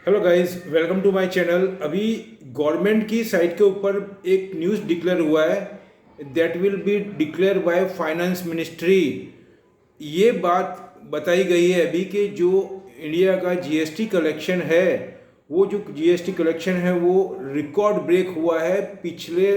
Hello guys, welcome to my channel. अभी government की site के ऊपर एक न्यूज़ डिक्लेयर हुआ है that will be declare by finance ministry. ये बात बताई गई है अभी कि जो इंडिया का जीएसटी कलेक्शन है, वो जो जीएसटी कलेक्शन है वो रिकॉर्ड ब्रेक हुआ है पिछले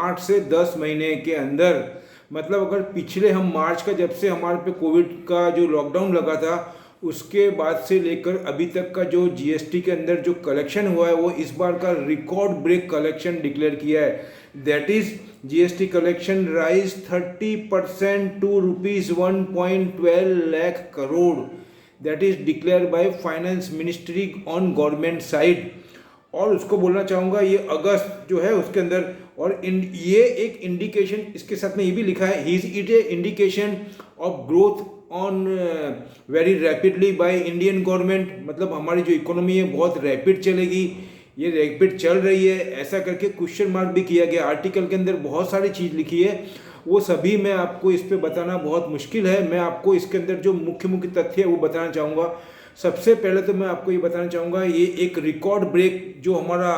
8 से 10 महीने के अंदर। मतलब अगर पिछले हम मार्च का, जब से हमारे पे कोविड का जो लॉकडाउन लगा था, उसके बाद से लेकर अभी तक का जो जीएसटी के अंदर जो कलेक्शन हुआ है वो इस बार का रिकॉर्ड ब्रेक कलेक्शन डिक्लेयर किया है। That is GST collection rise 30% to ₹1.12 lakh crore. That is declare by finance ministry on government side. और उसको बोलना चाहूँगा, ये अगस्त जो है उसके अंदर, और ये एक इंडिकेशन, इसके साथ में ये भी लिखा है, he is a indication of growth on very rapidly by Indian government. मतलब हमारी जो इकोनॉमी है बहुत रैपिड चलेगी, ये रैपिड चल रही है, ऐसा करके क्वेश्चन मार्क भी किया गया। आर्टिकल के अंदर बहुत सारी चीज़ लिखी है, वो सभी मैं आपको इस पे बताना बहुत मुश्किल है। मैं आपको इसके अंदर जो मुख्य मुख्य तथ्य है वो बताना चाहूँगा। सबसे पहले तो मैं आपको ये बताना चाहूँगा, ये एक रिकॉर्ड ब्रेक जो हमारा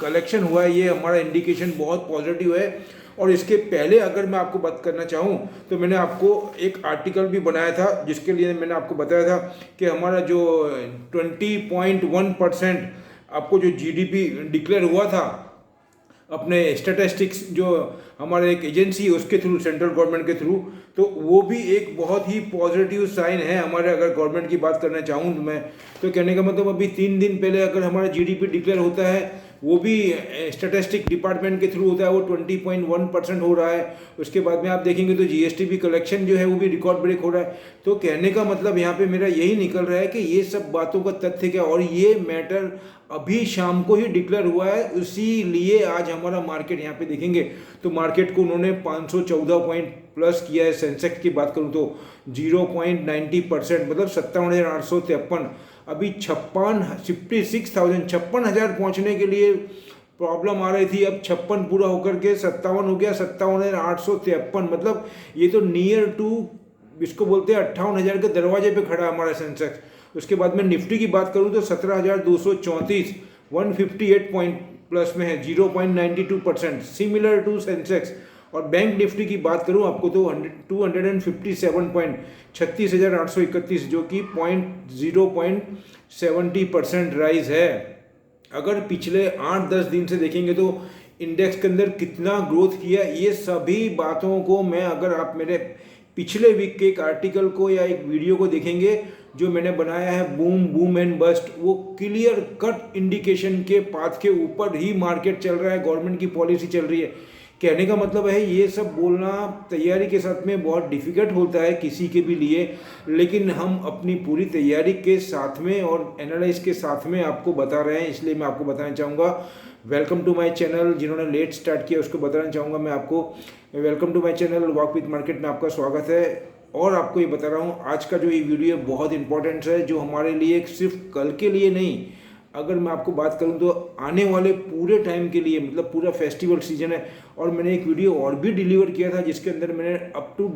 कलेक्शन हुआ है, ये हमारा इंडिकेशन बहुत पॉजिटिव है। और इसके पहले अगर मैं आपको बात करना चाहूँ तो मैंने आपको एक आर्टिकल भी बनाया था जिसके लिए मैंने आपको बताया था कि हमारा जो 20.1% आपको जो जीडीपी डिक्लेयर हुआ था अपने स्टैटिस्टिक्स, जो हमारे एक एजेंसी है उसके थ्रू, सेंट्रल गवर्नमेंट के थ्रू, तो वो भी एक बहुत ही पॉजिटिव साइन है हमारे। अगर गवर्नमेंट की बात करना चाहूँ तो मैं, तो कहने का मतलब अभी 3 दिन पहले अगर हमारा जीडीपी डिक्लेयर होता है, वो भी स्टैटिस्टिक डिपार्टमेंट के थ्रू होता है, वो 20.1% हो रहा है। उसके बाद में आप देखेंगे तो जीएसटी भी कलेक्शन जो है वो भी रिकॉर्ड ब्रेक हो रहा है। तो कहने का मतलब यहाँ पे मेरा यही निकल रहा है कि ये सब बातों का तथ्य क्या, और ये मैटर अभी शाम को ही डिक्लेयर हुआ है, इसीलिए आज हमारा मार्केट यहाँ पे देखेंगे तो मार्केट को उन्होंने 514 पॉइंट प्लस किया है। सेंसेक्स की बात करूँ तो 0.90%, मतलब 57,853। अभी 56,000 पहुँचने के लिए प्रॉब्लम आ रही थी, अब 56 पूरा होकर के 57 हो गया, 57,853। मतलब ये तो नियर टू, इसको बोलते हैं 58,000 के दरवाजे पे खड़ा है हमारा सेंसेक्स। उसके बाद में निफ्टी की बात करूं तो 17,234, 158 पॉइंट प्लस में है, 0.92%, सिमिलर टू सेंसेक्स। और बैंक निफ्टी की बात करूं आपको तो 257 पॉइंट, 36,831, जो कि 0.70% राइज है। अगर पिछले 8-10 दिन से देखेंगे तो इंडेक्स के अंदर कितना ग्रोथ किया, ये सभी बातों को मैं, अगर आप मेरे पिछले वीक के एक आर्टिकल को या एक वीडियो को देखेंगे जो मैंने बनाया है, बूम एंड बस्ट, वो क्लियर कट इंडिकेशन के पाथ के ऊपर ही मार्केट चल रहा है, गवर्नमेंट की पॉलिसी चल रही है। कहने का मतलब है, ये सब बोलना तैयारी के साथ में बहुत डिफिकल्ट होता है किसी के भी लिए, लेकिन हम अपनी पूरी तैयारी के साथ में और एनालाइज के साथ में आपको बता रहे हैं, इसलिए मैं आपको बताना चाहूँगा वेलकम टू माय चैनल। जिन्होंने लेट स्टार्ट किया उसको बताना चाहूँगा मैं आपको, welcome to my channel walk with market में आपका स्वागत है। और आपको ये बता रहा हूँ, आज का जो ये वीडियो बहुत इंपॉर्टेंट है, जो हमारे लिए सिर्फ कल के लिए नहीं, अगर मैं आपको बात करूं तो आने वाले पूरे टाइम के लिए, मतलब पूरा फेस्टिवल सीजन है। और मैंने एक वीडियो और भी डिलीवर किया था जिसके अंदर मैंने अप टू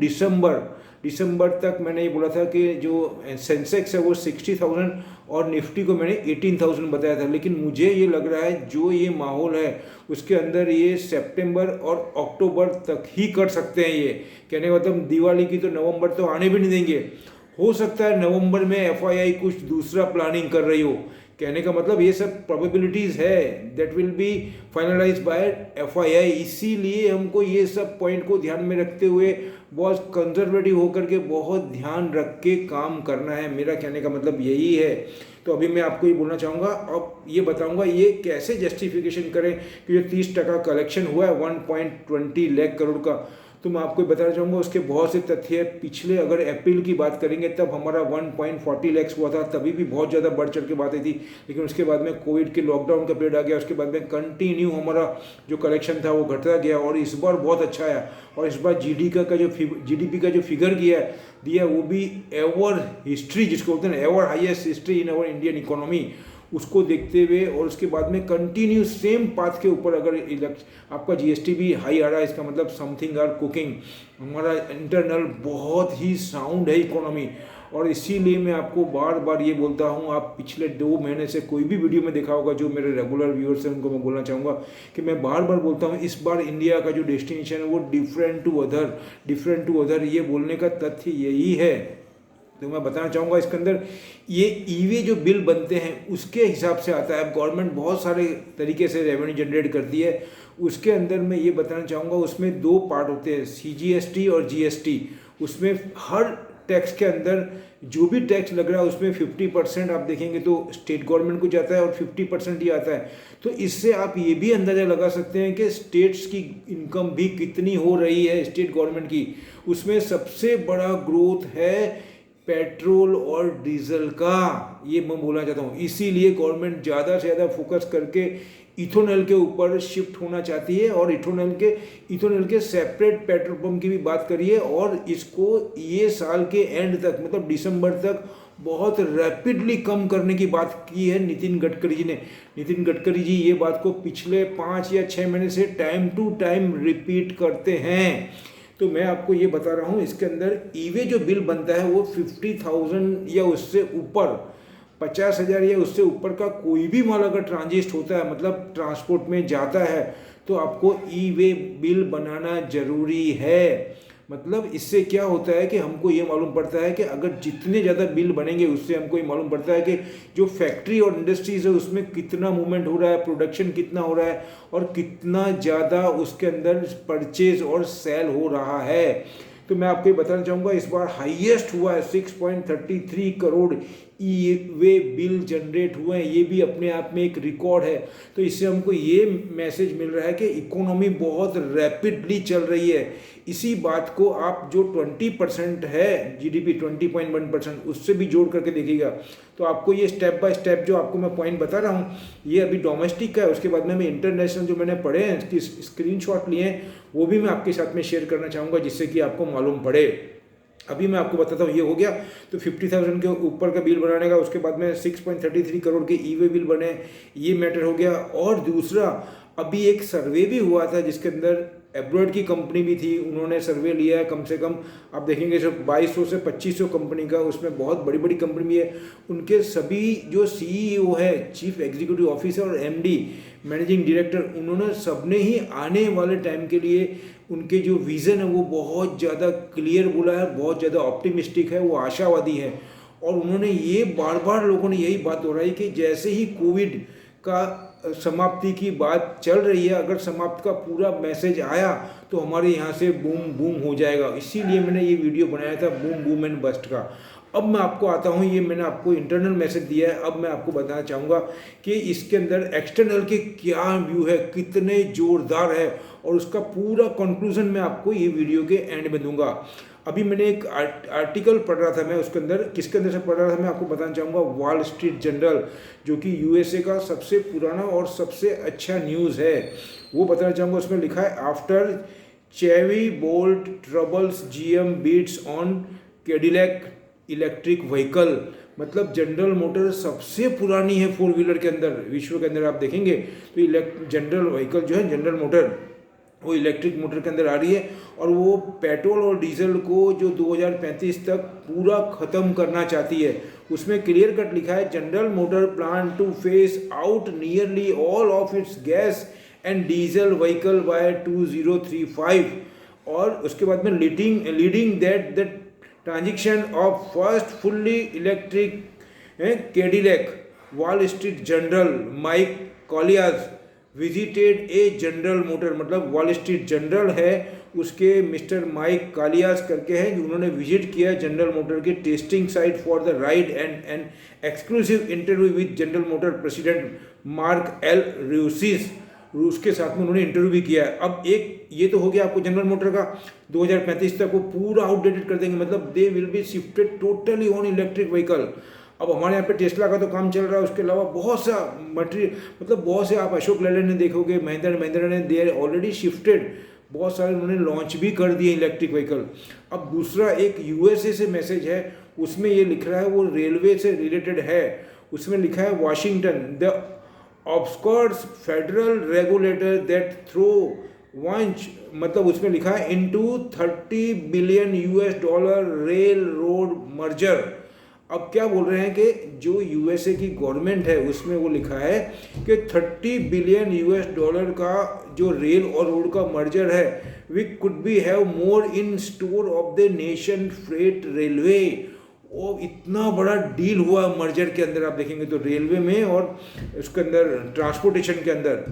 दिसंबर तक मैंने ये बोला था कि जो सेंसेक्स है वो 60,000 और निफ्टी को मैंने 18,000 बताया था। लेकिन मुझे ये लग रहा है जो ये माहौल है उसके अंदर ये सितंबर और अक्टूबर तक ही कर सकते हैं। ये कहने का मतलब दिवाली की तो नवंबर तो आने भी नहीं देंगे। हो सकता है नवंबर में एफआईआई कुछ दूसरा प्लानिंग कर रही हो। कहने का मतलब ये सब प्रोबेबिलिटीज है that will be finalise by FII. इसीलिए हमको ये सब पॉइंट को ध्यान में रखते हुए बहुत कंजर्वेटिव होकर के बहुत ध्यान रख के काम करना है। मेरा कहने का मतलब यही है। तो अभी मैं आपको ये बोलना चाहूँगा, अब ये बताऊँगा ये कैसे जस्टिफिकेशन करें कि जो 30% कलेक्शन हुआ है 1.20 लाख करोड़ का, तो मैं आपको बताना चाहूँगा उसके बहुत से तथ्य है। पिछले अगर अप्रैल की बात करेंगे तब हमारा 1.40 लाख हुआ था, तभी भी बहुत ज़्यादा बढ़ चढ़ के बातें थी। लेकिन उसके बाद में कोविड के लॉकडाउन का पीरियड आ गया, उसके बाद में कंटिन्यू हमारा जो कलेक्शन था वो घटता गया, और इस बार बहुत अच्छा आया। और इस बार जीडीपी का जो फिगर दिया वो भी एवर हिस्ट्री, जिसको बोलते हैं ever highest history in our Indian economy, उसको देखते हुए, और उसके बाद में कंटिन्यू सेम पाथ के ऊपर अगर आपका जीएसटी भी हाई आ रहा है, इसका मतलब समथिंग आर कुकिंग। हमारा इंटरनल बहुत ही साउंड है इकोनॉमी, और इसीलिए मैं आपको बार बार ये बोलता हूँ, आप पिछले 2 महीने से कोई भी वीडियो में देखा होगा, जो मेरे रेगुलर व्यूअर्स हैं उनको मैं बोलना चाहूँगा कि मैं बार बार बोलता हूँ इस बार इंडिया का जो डेस्टिनेशन है वो डिफरेंट टू अदर, ये बोलने का तथ्य यही है। तो मैं बताना चाहूँगा इसके अंदर ये ईवे जो बिल बनते हैं उसके हिसाब से आता है। अब गवर्नमेंट बहुत सारे तरीके से रेवेन्यू जनरेट करती है, उसके अंदर मैं ये बताना चाहूँगा उसमें 2 पार्ट होते हैं, CGST और GST। उसमें हर टैक्स के अंदर जो भी टैक्स लग रहा है उसमें 50% आप देखेंगे तो स्टेट गवर्नमेंट को जाता है और 50% ही आता है। तो इससे आप ये भी अंदाज़ा लगा सकते हैं कि स्टेट्स की इनकम भी कितनी हो रही है स्टेट गवर्नमेंट की। उसमें सबसे बड़ा ग्रोथ है पेट्रोल और डीजल का, ये मैं बोलना चाहता हूँ। इसीलिए गवर्नमेंट ज़्यादा से ज़्यादा फोकस करके इथेनॉल के ऊपर शिफ्ट होना चाहती है और इथेनॉल के सेपरेट पेट्रोल पंप की भी बात करिए और इसको ये साल के एंड तक मतलब दिसंबर तक बहुत रैपिडली कम करने की बात की है नितिन गडकरी जी ने। नितिन गडकरी जी ये बात को पिछले 5 या 6 महीने से टाइम टू टाइम रिपीट करते हैं। तो मैं आपको ये बता रहा हूँ इसके अंदर ईवे जो बिल बनता है वो 50,000 या उससे ऊपर 50,000 या उससे ऊपर का कोई भी माल अगर ट्रांजिट होता है मतलब ट्रांसपोर्ट में जाता है तो आपको ई-वे बिल बनाना जरूरी है। मतलब इससे क्या होता है कि हमको ये मालूम पड़ता है कि अगर जितने ज़्यादा बिल बनेंगे उससे हमको ये मालूम पड़ता है कि जो फैक्ट्री और इंडस्ट्रीज है उसमें कितना मूवमेंट हो रहा है, प्रोडक्शन कितना हो रहा है और कितना ज़्यादा उसके अंदर परचेज और सेल हो रहा है। तो मैं आपको ये बताना चाहूँगा इस बार हाईएस्ट हुआ है 6.33 करोड़ ई वे बिल जनरेट हुए हैं, ये भी अपने आप में एक रिकॉर्ड है। तो इससे हमको ये मैसेज मिल रहा है कि इकोनॉमी बहुत रैपिडली चल रही है। इसी बात को आप जो 20% है जीडीपी 20.1% उससे भी जोड़ करके देखिएगा तो आपको ये स्टेप बाय स्टेप जो आपको मैं पॉइंट बता रहा हूँ ये अभी डोमेस्टिक का है। उसके बाद में मैं इंटरनेशनल जो मैंने पढ़े हैं इसकी स्क्रीनशॉट लिए हैं वो भी मैं आपके साथ में शेयर करना चाहूँगा जिससे कि आपको मालूम पड़े। अभी मैं आपको बताता हूँ ये हो गया तो 50,000 के ऊपर का बिल बनाने का, उसके बाद में 6.33 करोड़ के ई-वे बिल बने, ये मैटर हो गया। और दूसरा अभी एक सर्वे भी हुआ था जिसके अंदर एब्रॉड की कंपनी भी थी, उन्होंने सर्वे लिया है कम से कम आप देखेंगे सिर्फ 2200 से 2500 कंपनी का, उसमें बहुत बड़ी बड़ी कंपनी भी है। उनके सभी जो CEO है, चीफ एग्जीक्यूटिव ऑफिसर और MD मैनेजिंग डायरेक्टर, उन्होंने सबने ही आने वाले टाइम के लिए उनके जो विज़न है वो बहुत ज़्यादा क्लियर बोला है, बहुत ज़्यादा ऑप्टिमिस्टिक है, वो आशावादी है। और उन्होंने ये बार बार लोगों ने यही बात दोहराई कि जैसे ही कोविड का समाप्ति की बात चल रही है, अगर समाप्त का पूरा मैसेज आया तो हमारे यहाँ से बूम बूम हो जाएगा। इसीलिए मैंने ये वीडियो बनाया था बूम बूम एंड बस्ट का। अब मैं आपको आता हूँ, ये मैंने आपको इंटरनल मैसेज दिया है, अब मैं आपको बताना चाहूँगा कि इसके अंदर एक्सटर्नल के क्या व्यू है, कितने जोरदार है, और उसका पूरा कंक्लूजन मैं आपको ये वीडियो के एंड में दूंगा। अभी मैंने एक आर्टिकल पढ़ रहा था, मैं उसके अंदर किसके अंदर से पढ़ रहा था मैं आपको बताना चाहूँगा, वॉल स्ट्रीट जर्नल, जो कि USA का सबसे पुराना और सबसे अच्छा न्यूज़ है, वो बताना चाहूँगा। उसमें लिखा है after Chevy Bolt troubles GM beats on Cadillac electric vehicle. मतलब जनरल मोटर सबसे पुरानी है 4 व्हीलर के अंदर, विश्व के अंदर आप देखेंगे तो जनरल व्हीकल जो है, जनरल मोटर वो इलेक्ट्रिक मोटर के अंदर आ रही है, और वो पेट्रोल और डीजल को जो 2035 तक पूरा ख़त्म करना चाहती है। उसमें क्लियर कट लिखा है General Motor plan to phase out nearly all of its gas and diesel vehicle by 2035। और उसके बाद में leading that the transition of first fully electric Cadillac. Wall Street Journal Mike Colias visited a General Motor, मतलब Wall Street Journal है उसके mister mic कालियास करके हैं, उन्होंने विजिट किया जनरल मोटर के testing site for the ride and an exclusive interview with General Motor president Mark L Reuss, उसके साथ में उन्होंने इंटरव्यू भी किया है। अब एक ये तो हो गया आपको जनरल मोटर का, 2035 तक वो पूरा आउटडेटेड कर देंगे, मतलब they will be shifted totally on electric vehicle. अब हमारे यहाँ पे टेस्ला का तो काम चल रहा है, उसके अलावा बहुत सा मटेरियल, मतलब बहुत से आप अशोक लेलैंड ने देखोगे, महिंद्रा ने, दे आर ऑलरेडी शिफ्टेड, बहुत सारे उन्होंने लॉन्च भी कर दिए इलेक्ट्रिक व्हीकल। अब दूसरा एक USA से मैसेज है, उसमें ये लिख रहा है, वो रेलवे से रिलेटेड है, उसमें लिखा है Washington the obscures federal regulator that throw wrench, मतलब उसमें लिखा है into $30 billion railroad merger. अब क्या बोल रहे हैं कि जो यूएसए की गवर्नमेंट है उसमें वो लिखा है कि 30 बिलियन यूएस डॉलर का जो रेल और रोड का मर्जर है, we could be have more in store of the nation freight railway. वो इतना बड़ा डील हुआ मर्जर के अंदर, आप देखेंगे तो रेलवे में और उसके अंदर ट्रांसपोर्टेशन के अंदर।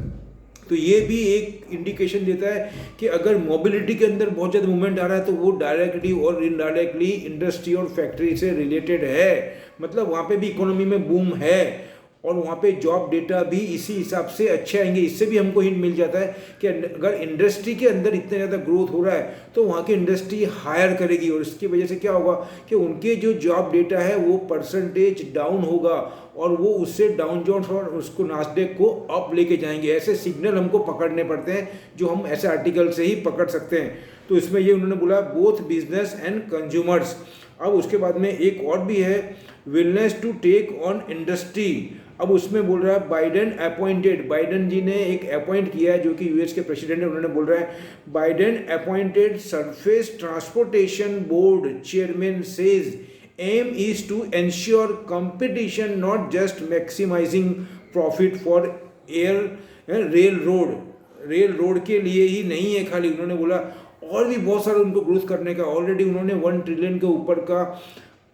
तो ये भी एक इंडिकेशन देता है कि अगर मोबिलिटी के अंदर बहुत ज़्यादा मूवमेंट आ रहा है तो वो डायरेक्टली और इनडायरेक्टली इंडस्ट्री और फैक्ट्री से रिलेटेड है। मतलब वहाँ पे भी इकोनॉमी में बूम है और वहाँ पे जॉब डेटा भी इसी हिसाब से अच्छे आएंगे। इससे भी हमको हिंट मिल जाता है कि अगर इंडस्ट्री के अंदर इतना ज़्यादा ग्रोथ हो रहा है तो वहाँ की इंडस्ट्री हायर करेगी और इसकी वजह से क्या होगा कि उनके जो जॉब डेटा है वो परसेंटेज डाउन होगा और वो उससे डाउन जोन्स और उसको नास्डेक को अप लेके जाएंगे। ऐसे सिग्नल हमको पकड़ने पड़ते हैं जो हम ऐसे आर्टिकल से ही पकड़ सकते हैं। तो इसमें ये उन्होंने बोला बोथ बिजनेस एंड कंज्यूमर्स। अब उसके बाद में एक और भी है, willingness to take on industry. अब उसमें बोल रहा है बाइडेन अपॉइंटेड, बाइडेन जी ने एक अपॉइंट किया है जो कि यूएस के प्रेसिडेंट है। उन्होंने बोल रहा है Biden appointed surface transportation board chairman says aim is to ensure competition not just maximising profit for air rail road के लिए ही नहीं है खाली। उन्होंने बोला और भी बहुत सारा उनको ग्रोथ करने का, ऑलरेडी उन्होंने 1 ट्रिलियन के ऊपर का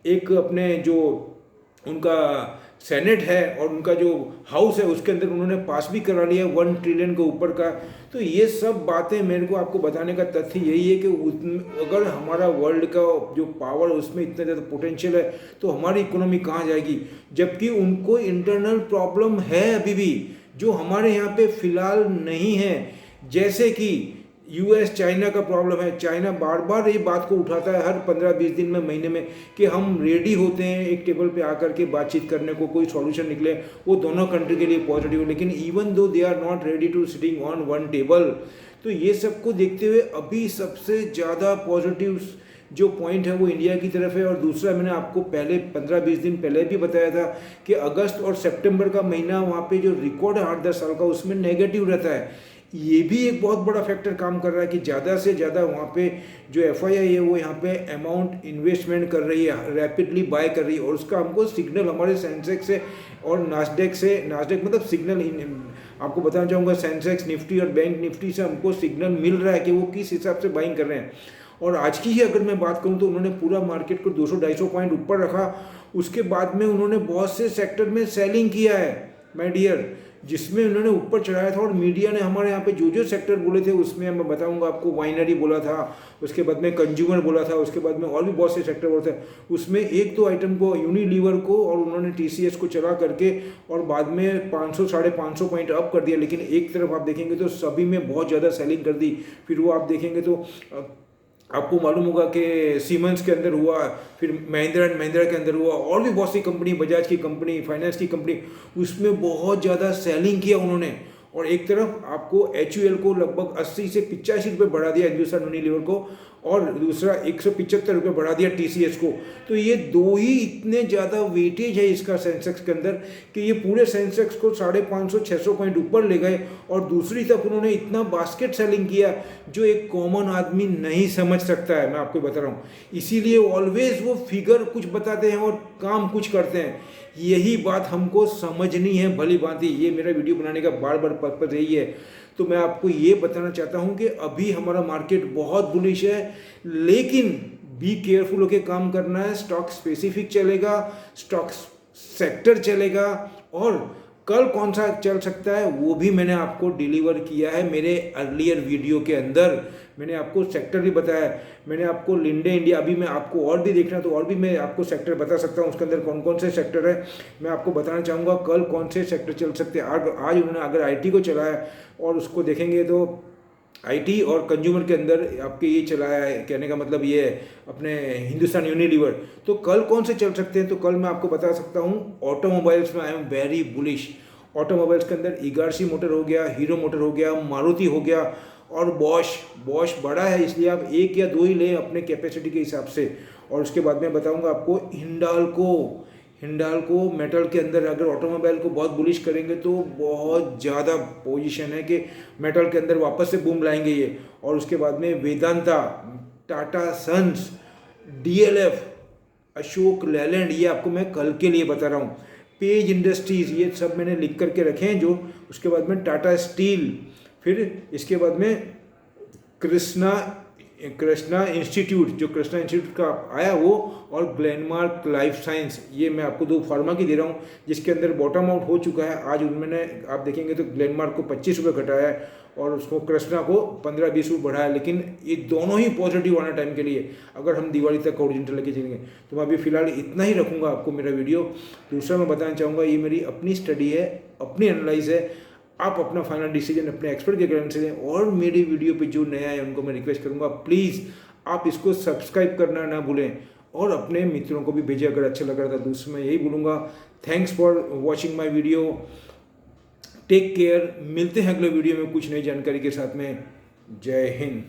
एक अपने जो उनका सेनेट है और उनका जो हाउस है उसके अंदर उन्होंने पास भी करा लिया 1 ट्रिलियन के ऊपर का। तो ये सब बातें मेरे को आपको बताने का तथ्य यही है कि अगर हमारा वर्ल्ड का जो पावर उसमें इतना ज़्यादा पोटेंशियल है तो हमारी इकोनॉमी कहाँ जाएगी, जबकि उनको इंटरनल प्रॉब्लम है अभी भी जो हमारे यहाँ पे फिलहाल नहीं है। जैसे कि यूएस चाइना का प्रॉब्लम है, चाइना बार बार ये बात को उठाता है हर 15-20 दिन में, महीने में, कि हम रेडी होते हैं एक टेबल पे आकर के बातचीत करने को, कोई सॉल्यूशन निकले वो दोनों कंट्री के लिए पॉजिटिव। लेकिन even though they are not ready to sitting on one table. तो ये सबको देखते हुए अभी सबसे ज़्यादा पॉजिटिव जो पॉइंट है वो इंडिया की तरफ है। और दूसरा मैंने आपको पहले 15-20 दिन पहले भी बताया था कि अगस्त और सितंबर का महीना वहाँ पे जो रिकॉर्ड है 8-10 साल का उसमें नेगेटिव रहता है। ये भी एक बहुत बड़ा फैक्टर काम कर रहा है कि ज़्यादा से ज़्यादा वहाँ पे जो एफआईआई है वो यहाँ पे अमाउंट इन्वेस्टमेंट कर रही है, रैपिडली बाय कर रही है। और उसका हमको सिग्नल हमारे सेंसेक्स से और नास्डेक मतलब सिग्नल आपको बताना चाहूँगा, सेंसेक्स निफ्टी और बैंक निफ्टी से हमको सिग्नल मिल रहा है कि वो किस हिसाब से बाइंग कर रहे हैं। और आज की ही अगर मैं बात करूं तो उन्होंने पूरा मार्केट को 200-250 पॉइंट ऊपर रखा। उसके बाद में उन्होंने बहुत से सेक्टर में सेलिंग किया है माय डियर, जिसमें उन्होंने ऊपर चढ़ाया था। और मीडिया ने हमारे यहाँ पे जो जो सेक्टर बोले थे उसमें मैं बताऊंगा आपको, वाइनरी बोला था, उसके बाद में कंज्यूमर बोला था, उसके बाद में और भी बहुत से सेक्टर बोलते हैं। उसमें एक दो आइटम को, यूनिलीवर को और उन्होंने टीसीएस को चला करके और बाद में 500-550 पॉइंट अप कर दिया। लेकिन एक तरफ आप देखेंगे तो सभी में बहुत ज़्यादा सेलिंग कर दी। फिर वो आप देखेंगे तो आपको मालूम होगा कि सीमेंस के अंदर हुआ, फिर महिंद्रा एंड महिंद्रा के अंदर हुआ, और भी बहुत सी कंपनी, बजाज की कंपनी, फाइनेंस की कंपनी, उसमें बहुत ज़्यादा सेलिंग किया उन्होंने। और एक तरफ आपको HUL को लगभग 80 से 85 रुपये बढ़ा दिया हिंदुस्तान यूनिलीवर को, और दूसरा 175 रुपये बढ़ा दिया TCS को। तो ये दो ही इतने ज़्यादा वेटेज है इसका सेंसेक्स के अंदर कि ये पूरे सेंसेक्स को 550-600 पॉइंट ऊपर ले गए। और दूसरी तरफ उन्होंने इतना बास्केट सेलिंग किया जो एक कॉमन आदमी नहीं समझ सकता है, मैं आपको बता रहा हूँ। इसीलिए ऑलवेज वो फिगर कुछ बताते हैं और काम कुछ करते हैं। यही बात हमको समझनी है भली भांति। ये मेरा वीडियो बनाने का बार बार पर्पज यही है। तो मैं आपको ये बताना चाहता हूँ कि अभी हमारा मार्केट बहुत बुलिश है, लेकिन बी केयरफुल होकर काम करना है। स्टॉक स्पेसिफिक चलेगा, स्टॉक सेक्टर चलेगा, और कल कौन सा चल सकता है वो भी मैंने आपको डिलीवर किया है मेरे अर्लियर वीडियो के अंदर। मैंने आपको सेक्टर भी बताया, मैंने आपको लिंडे इंडिया, अभी मैं आपको और भी देखना तो और भी मैं आपको सेक्टर बता सकता हूँ, उसके अंदर कौन कौन से सेक्टर है मैं आपको बताना चाहूँगा कल कौन से सेक्टर चल सकते हैं। आज उन्होंने अगर आईटी को चलाया और उसको देखेंगे तो आईटी और कंज्यूमर के अंदर आपके ये चलाया है, कहने का मतलब ये है अपने हिंदुस्तान यूनिलीवर। तो कल कौन से चल सकते हैं तो कल मैं आपको बता सकता हूँ ऑटोमोबाइल्स में I am very bullish. Automobiles के अंदर इगारसी मोटर हो गया, हीरो मोटर हो गया, मारुति हो गया, और बॉश बड़ा है इसलिए आप एक या दो ही लें अपने कैपेसिटी के हिसाब से। और उसके बाद में बताऊंगा आपको हिंडाल्को मेटल के अंदर अगर ऑटोमोबाइल को बहुत बुलिश करेंगे तो बहुत ज़्यादा पोजीशन है कि मेटल के अंदर वापस से बूम लाएंगे ये। और उसके बाद में वेदांता, टाटा सन्स, DLF, अशोक लेलैंड, ये आपको मैं कल के लिए बता रहा हूँ। पेज इंडस्ट्रीज़, ये सब मैंने लिख करके रखे हैं जो। उसके बाद में टाटा स्टील, फिर इसके बाद में कृष्णा इंस्टीट्यूट, जो कृष्णा इंस्टीट्यूट का आया वो, और ग्लेनमार्क लाइफ साइंस, ये मैं आपको 2 फार्मा की दे रहा हूँ जिसके अंदर बॉटम आउट हो चुका है। आज उन्होंने, आप देखेंगे तो ग्लेनमार्क को 25 रुपये घटाया है और उसको कृष्णा को 15-20 रुपये बढ़ाया, लेकिन ये दोनों ही पॉजिटिव आने टाइम के लिए, अगर हम दिवाली तक ओरिजिनल लेके चलेंगे। तो मैं अभी फिलहाल इतना ही रखूँगा आपको मेरा वीडियो। दूसरा मैं बताना चाहूँगा, ये मेरी अपनी स्टडी है, अपनी एनालाइज है, आप अपना फाइनल डिसीजन अपने एक्सपर्ट के गाइडेंस से लें। और मेरी वीडियो पे जो नया है उनको मैं रिक्वेस्ट करूँगा, प्लीज़ आप इसको सब्सक्राइब करना ना भूलें और अपने मित्रों को भी भेजें अगर अच्छा लग रहा था। दूसरा मैं यही बोलूँगा, thanks for watching my video, take care. मिलते हैं अगले वीडियो में कुछ नई जानकारी के साथ में। जय हिंद।